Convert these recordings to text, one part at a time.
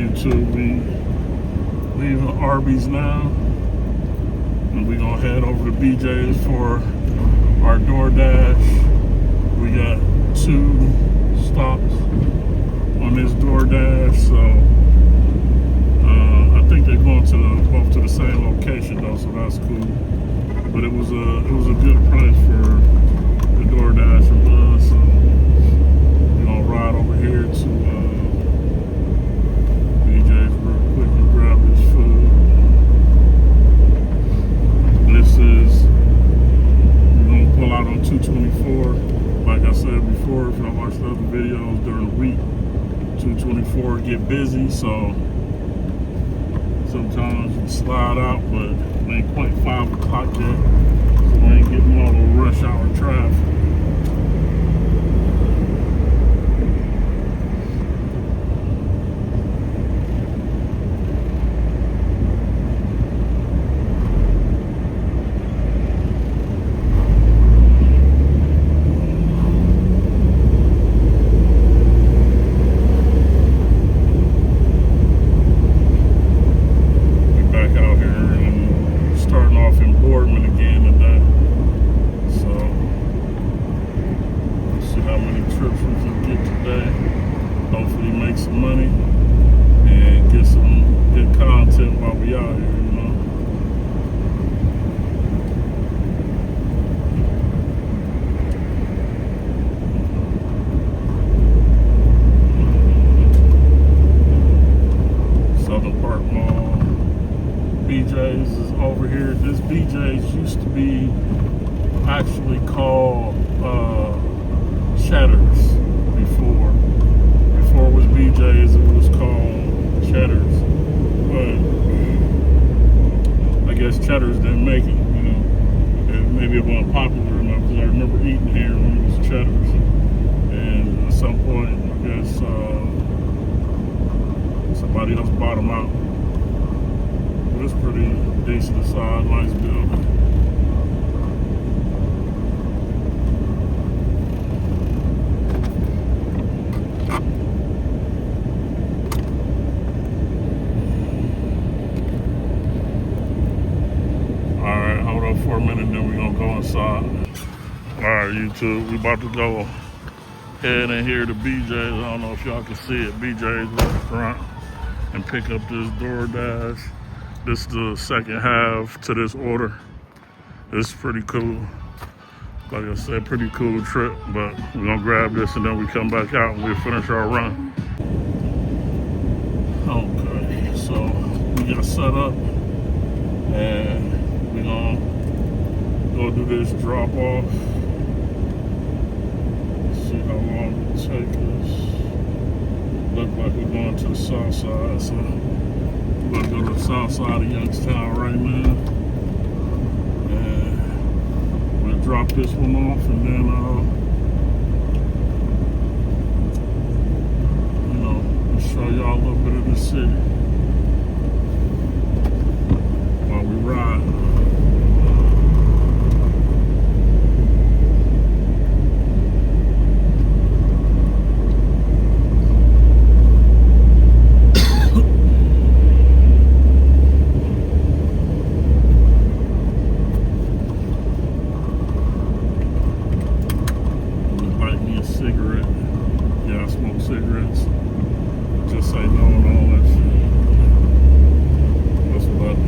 YouTube, we leaving Arby's now, and we gonna head over to BJ's for our DoorDash. We got 2 stops on this DoorDash, so I think they're going both to the same location though, so that's cool. But it was a good price for the DoorDash and us, so we're gonna ride over here to BJ's real quick and grab this food. We're gonna pull out on 224. Like I said before, if y'all watched the other videos during the week, 224 get busy, so sometimes you slide out, but it ain't quite 5 o'clock yet, so we ain't getting all the rush hour traffic. BJ's is over here. This BJ's used to be actually called Cheddar's before. Before it was BJ's, it was called Cheddar's. But I guess Cheddar's didn't make it, you know. Maybe it wasn't popular enough, because I remember eating here when it was Cheddar's. And at some point, I guess somebody else bought them out. It's pretty decent size, nice building. Alright, hold up for a minute, then we're gonna go inside. Alright, YouTube, we about to go head in here to BJ's. I don't know if y'all can see it, BJ's restaurant, and pick up this DoorDash. This is the second half to this order. It's pretty cool. Like I said, pretty cool trip, but we're gonna grab this and then we come back out and we'll finish our run. Okay, so we got set up and we're gonna go do this drop off. See how long it takes us. Look like we're going to the south side, so we're gonna go to the southside of Youngstown right now, and we'll drop this one off, and then we'll show y'all a little bit of the city while we ride. Cigarettes. Just say no and all that shit. That's what I do.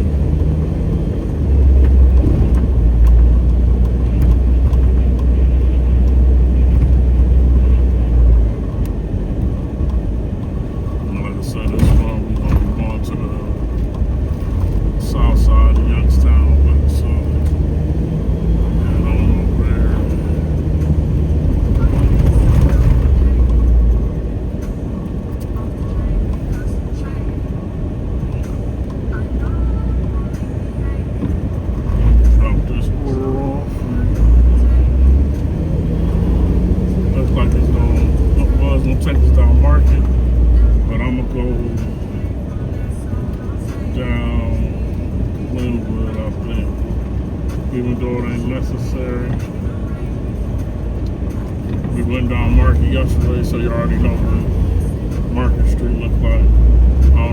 And like I said, this one we're gonna be going to the south side of Youngstown, but so take us down Market, but I'm gonna go down Linwood, I think, even though it ain't necessary. We went down Market yesterday, so you already know what Market Street looked like. I don't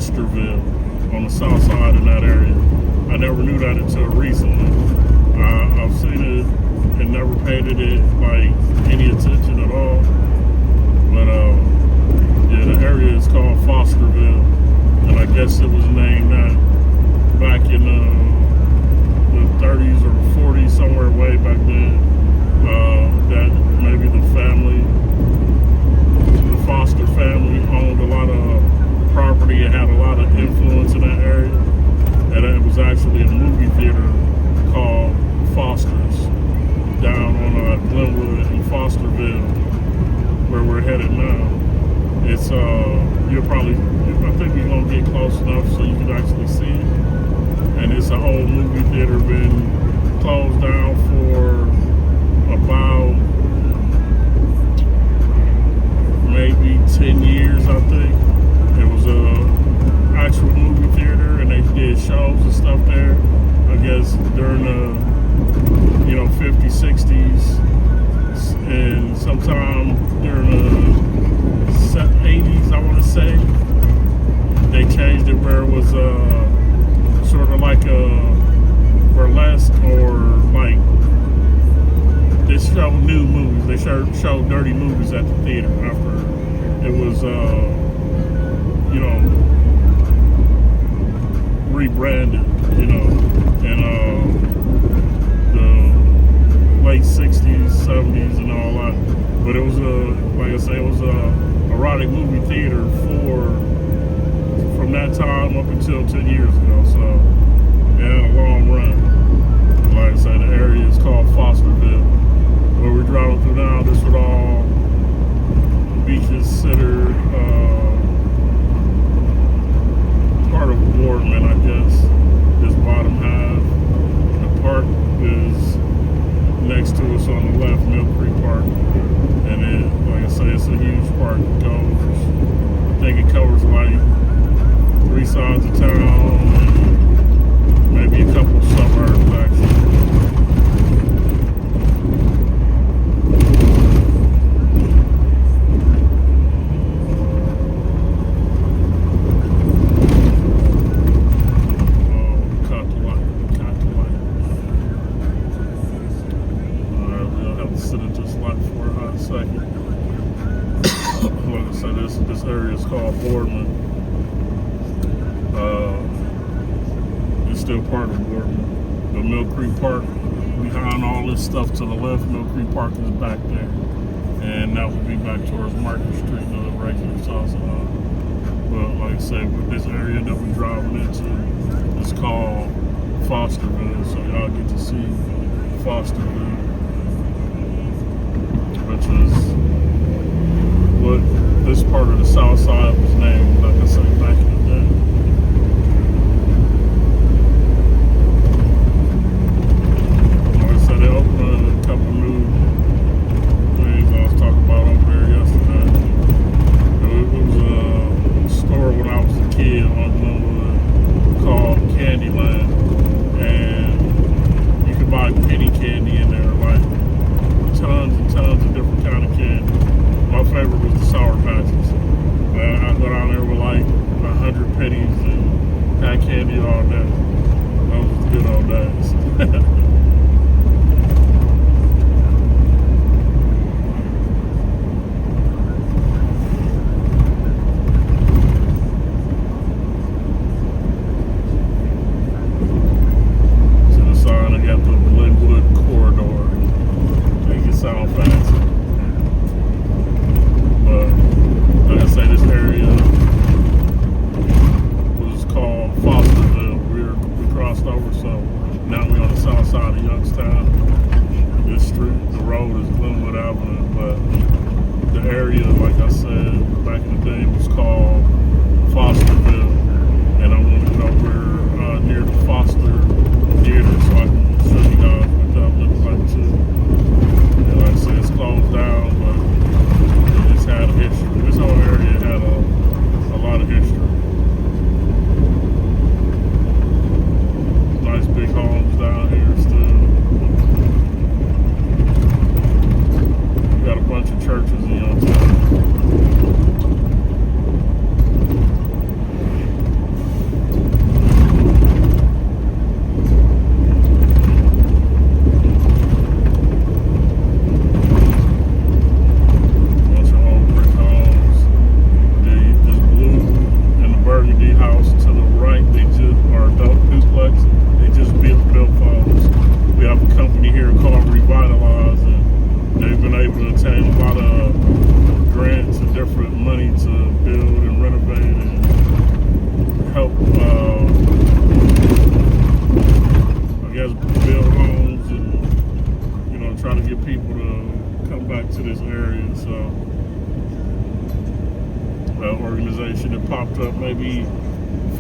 Fosterville on the south side in that area. I never knew that until recently. I've seen it and never paid it like any attention at all. But yeah, the area is called Fosterville, and I guess it was named that back in the 30s or 40s, somewhere way back then. That maybe the Foster family owned a lot of property and had a lot of influence in that area. And it was actually a movie theater called Foster's down on Glenwood in Fosterville, where we're headed now. It's you'll probably, I think you're gonna get close enough so you can actually see it. And it's an old movie theater, been closed down for about maybe 10 years, I think. It was a actual movie theater, and they did shows and stuff there. I guess during the 50s, 60s, and sometime during the 80s, I want to say, they changed it where it was sort of like a burlesque, or like they showed new movies. They showed dirty movies at the theater after it was rebranded, in the late 60s, 70s, and all that. But it was like I say, it was a erotic movie theater from that time up until 10 years ago. So it had a long run. Like I said, the area is called Fosterville. Where we're driving through now, this would all be considered part of Boardman, I guess. This bottom half. The park is next to us on the left, Mill Creek Park. And it, like I say, it's a huge park. It goes, I think it covers like 3 sides of town and maybe a couple suburbs actually. This area is called Boardman. It's still part of Boardman. The Mill Creek Park, behind all this stuff to the left, Mill Creek Park is back there. And that would be back towards Market Street, the regular south side. But like I said, with this area that we're driving into, it's called Fosterville. So y'all get to see Fosterville, which is what this part of the south side was named, like I say, back in the day. Like I said, they opened a couple new things I was talking about over there yesterday. It was a store when I was a kid on Glenwood called Candyland, and you could buy penny candy in there, like tons and tons of different kind of candy. My favorite was the Sour Patches. I go down there with like 100 pennies and had candy all day. That was good old days. To the side, I got the Glenwood corridor. Make it sound fancy. Like I say, this area was called Fosterville. We crossed over, so now we're on the south side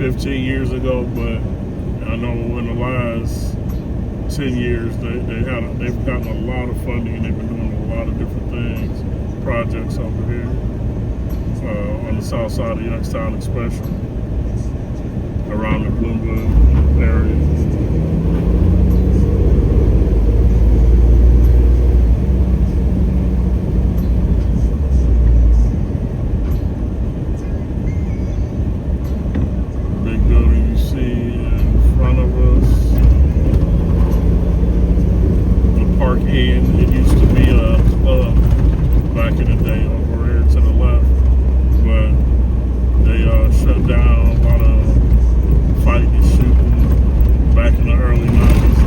15 years ago, but I know in the last 10 years they've gotten a lot of funding and they've been doing a lot of different things, projects over here on the south side of Youngstown, especially around the Bloomwood area. It used to be a club back in the day over here to the left, but they shut down a lot of fighting and shooting back in the early 90s,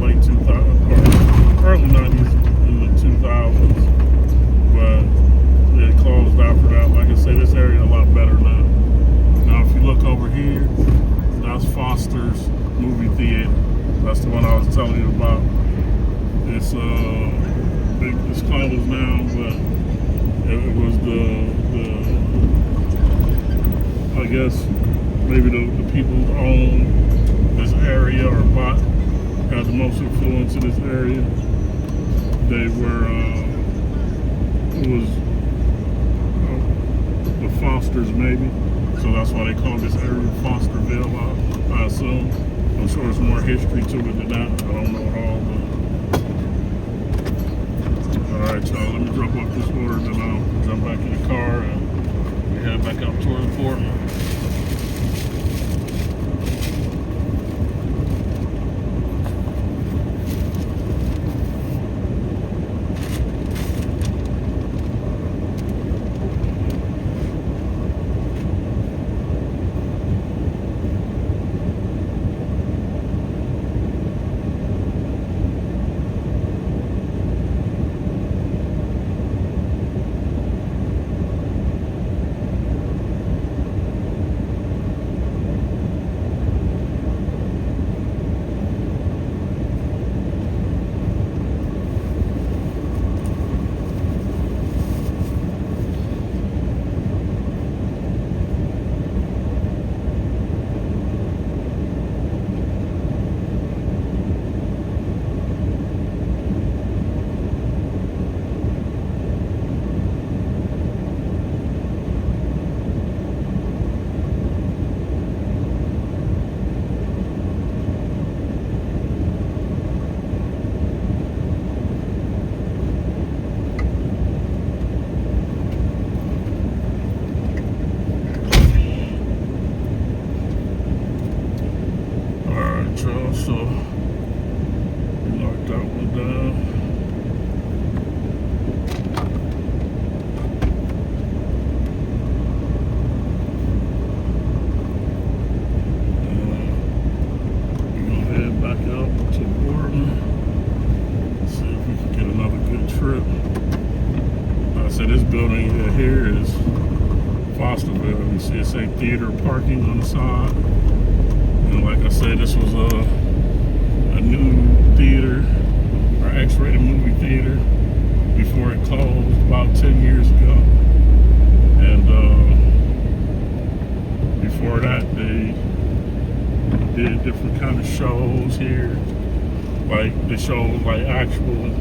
late 2000s, or early 90s in the 2000s, but it closed after that. Like I say, this area a lot better now. Now if you look over here, that's Foster's movie theater. That's the one I was telling you about. It's big. It's closed now, but it was I guess maybe the people who own this area or had the most influence in this area. They were it was the Fosters maybe, so that's why they call this area Fosterville. I assume. I'm sure there's more history to it than that. I don't know it all, but. Alright, y'all, let me drop off this order, then I'll jump back in the car and we head back out toward the port. So we knocked that one down. We're gonna head back out to Gordon. See if we can get another good trip. Like I said, this building here is Fosterville. You see it say theater parking on the side. And like I said, this was a new theater, or X-rated movie theater, before it closed about 10 years ago. And before that, they did different kind of shows here. Like they showed like actual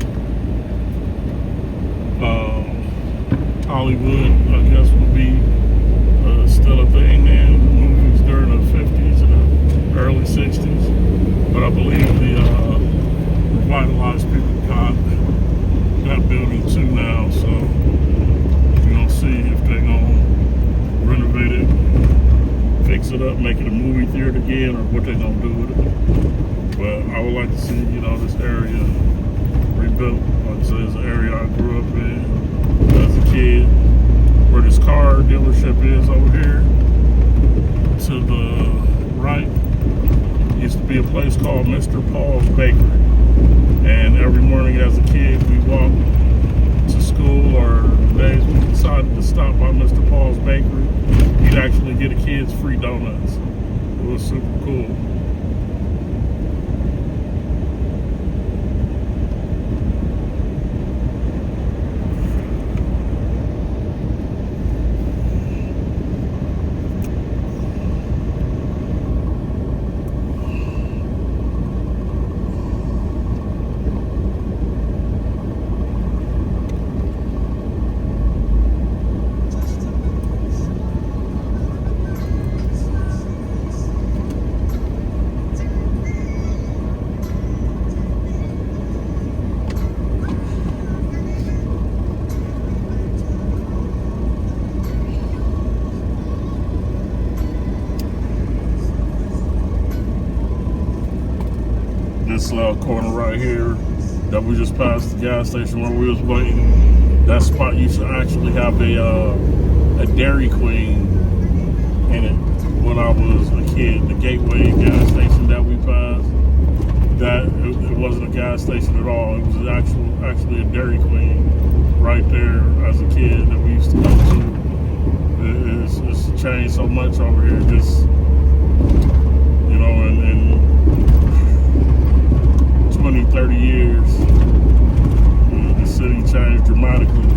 Hollywood, I guess would be still a thing then. Movies during the 50s and the early 60s. But I believe the revitalized people got that building too now. So we're gonna see if they're gonna renovate it, fix it up, make it a movie theater again, or what they're gonna do with it. But I would like to see, this area rebuilt. Like I said, it's an area I grew up in as a kid. Where this car dealership is over here, to the right, used to be a place called Mr. Paul's Bakery. And every morning as a kid, we walked to school, or days we decided to stop by Mr. Paul's Bakery. He'd actually get the kids free donuts. It was super cool. this corner right here that we just passed the gas station where we was waiting. That spot used to actually have a Dairy Queen in it when I was a kid. The Gateway gas station that we passed, it wasn't a gas station at all. It was actually a Dairy Queen right there as a kid that we used to go to. It's changed so much over here. Just, you know, in 20, 30 years, the city changed dramatically,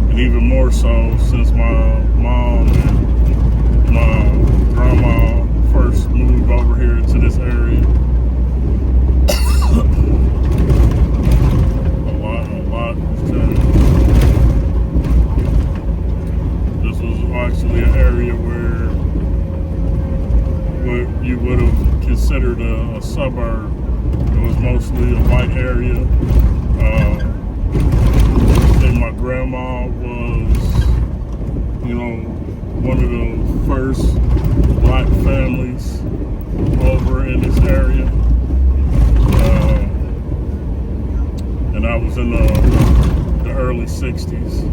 and even more so since my mom and my grandma first moved over here to this area. a lot has changed. This was actually an area where you would have considered a suburb. It was mostly a white area. And my grandma was, you know, one of the first black families over in this area. And that was in the early 60s.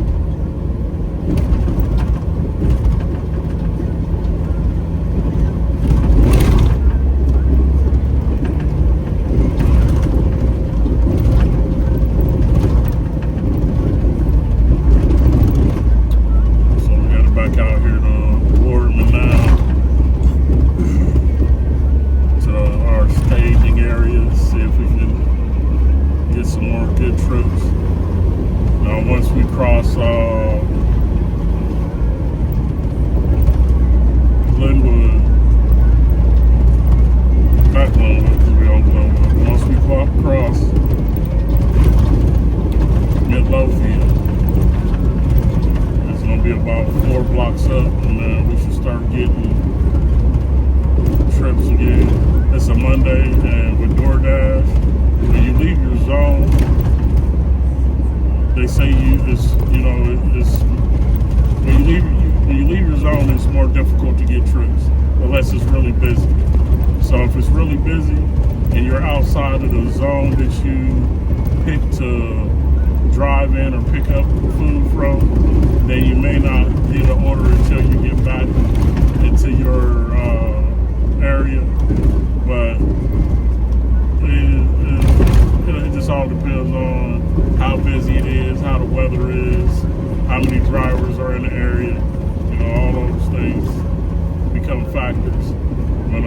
It's a Monday, and with DoorDash, when you leave your zone, they say when you leave your zone, it's more difficult to get trips unless it's really busy. So if it's really busy and you're outside of the zone that you pick to drive in or pick up food from, then you may not get an order until you get back into your area. But it just all depends on how busy it is, how the weather is, how many drivers are in the area. You know, all those things become factors when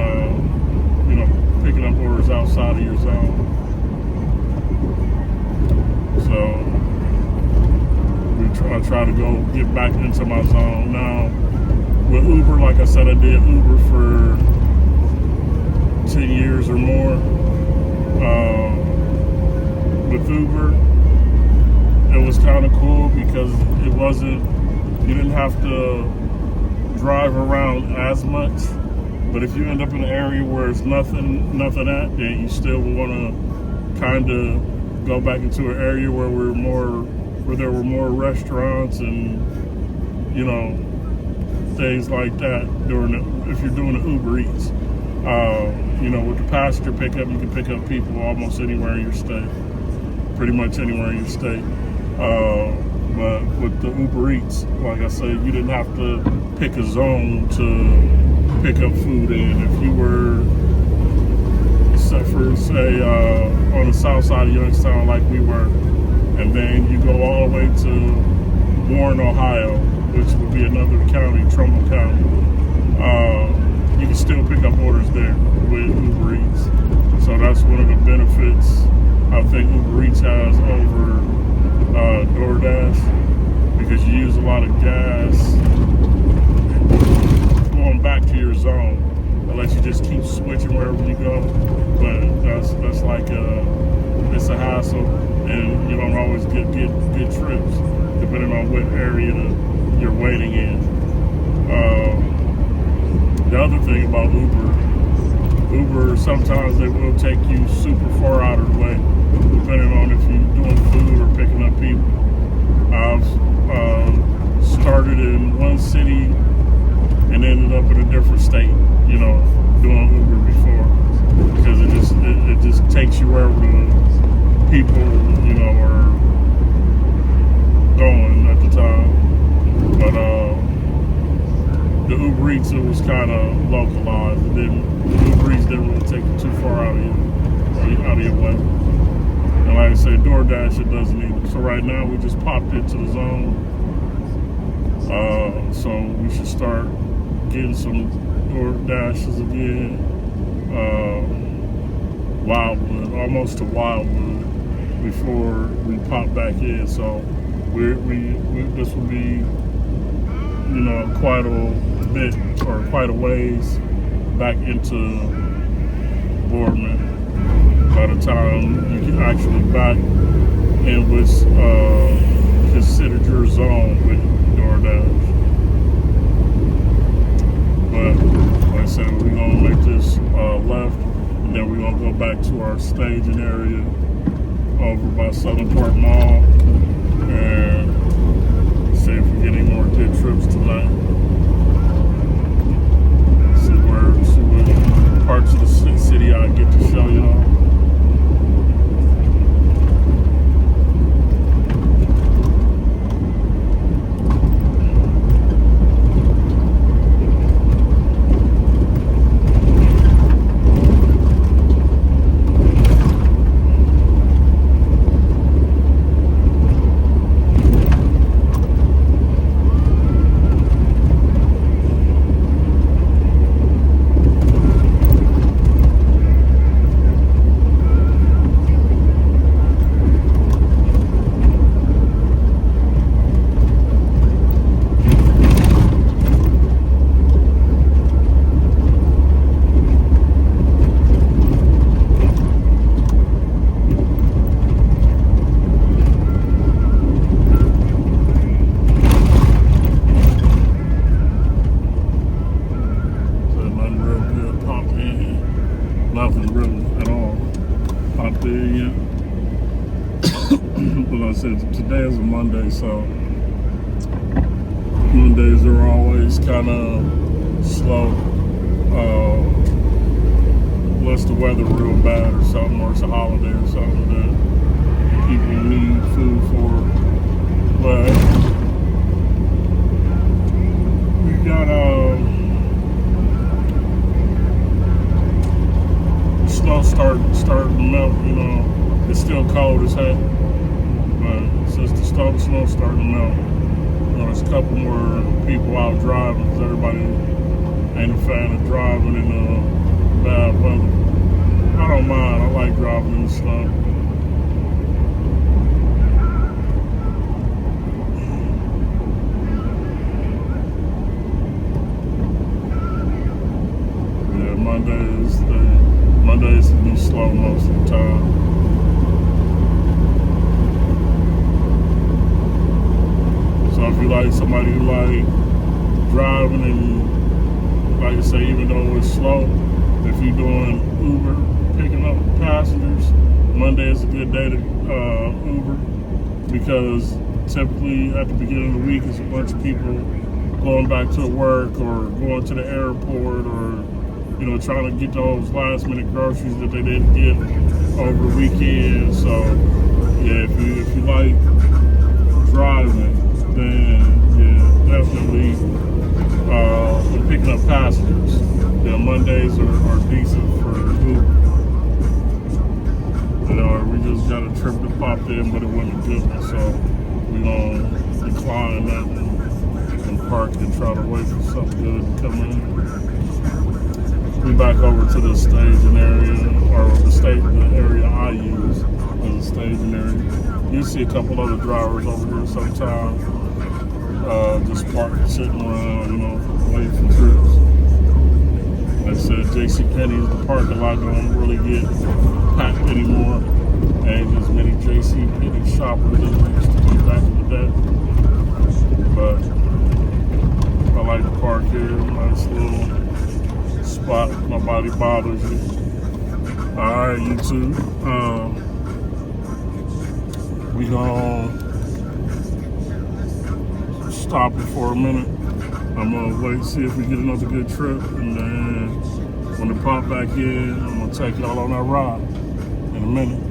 picking up orders outside of your zone. So I try to go get back into my zone. Now with Uber, like I said, I did Uber for 10 years or more. With Uber, it was kind of cool because you didn't have to drive around as much. But if you end up in an area where it's nothing at, then you still want to kind of go back into an area where there were more restaurants and, you know, things like that if you're doing the Uber Eats. You know, with the passenger pickup, you can pick up people almost anywhere in your state, pretty much anywhere in your state. But with the Uber Eats, like I said, you didn't have to pick a zone to pick up food in. If you were, on the southside of Youngstown like we were, and then you go all the way to Warren, Ohio, which would be another county, Trumbull County, you can still pick up orders there with Uber Eats. So that's one of the benefits I think Uber Eats has over DoorDash, because you use a lot of gas going back to your zone, unless you just keep switching wherever you go. But that's like it's a hassle, and you don't always get trips depending on what area you're waiting in. The other thing about Uber, sometimes they will take you super far out of the way, depending on if you're doing food or picking up people. I've started in one city and ended up in a different state, you know, doing Uber before, because it just takes you wherever the people, are going at the time. But the Uber Eats, it was kind of localized. Uber Eats didn't really take it too far out of your way. And like I say, DoorDash, it doesn't either. So right now, we just popped into the zone. So we should start getting some DoorDashes again. Wildwood, almost to Wildwood, before we pop back in. So this will be, quite a bit or quite a ways back into Boardman by the time you get actually back in what's considered your zone with DoorDash. But like I said, we're gonna make this left, and then we're gonna go back to our staging area over by Southern Park Mall and see if we get any more good trips tonight. See what parts of the city I get to show y'all. Nothing really at all out there yet. But like I said, today is a Monday, so Mondays are always kind of slow. Unless the weather real bad or something, or it's a holiday or something that people need food for. But we got snow starting to melt, it's still cold as heck, but since the snow starting to melt, there's a couple more people out driving, because everybody ain't a fan of driving in bad weather. I don't mind, I like driving in the snow. Yeah, Mondays can be slow most of the time. So if you like somebody who like driving and, like I say, even though it's slow, if you're doing Uber, picking up passengers, Monday is a good day to Uber, because typically at the beginning of the week it's a bunch of people going back to work or going to the airport, or trying to get those last minute groceries that they didn't get over the weekend. So yeah, if you like driving, then yeah, definitely when picking up passengers, yeah, Mondays are decent for Uber. We just got a trip that popped in, but it wasn't a good one, so we're gonna decline that and park and try to wait for something good to come in. We back over to the staging area, or the area I use as a staging area. You see a couple other drivers over here sometimes, just parked, sitting around, waiting for trips. Like I said, JCPenney's, the parking lot don't really get packed anymore. Ain't as many JCPenney shoppers as there used to be back in the day. But I like to park here, nice little spot, nobody bothers you. Alright, YouTube. We gonna stop it for a minute. I'm gonna wait and see if we get another good trip, and then when we pop back in, I'm gonna take y'all on that ride. And in a minute.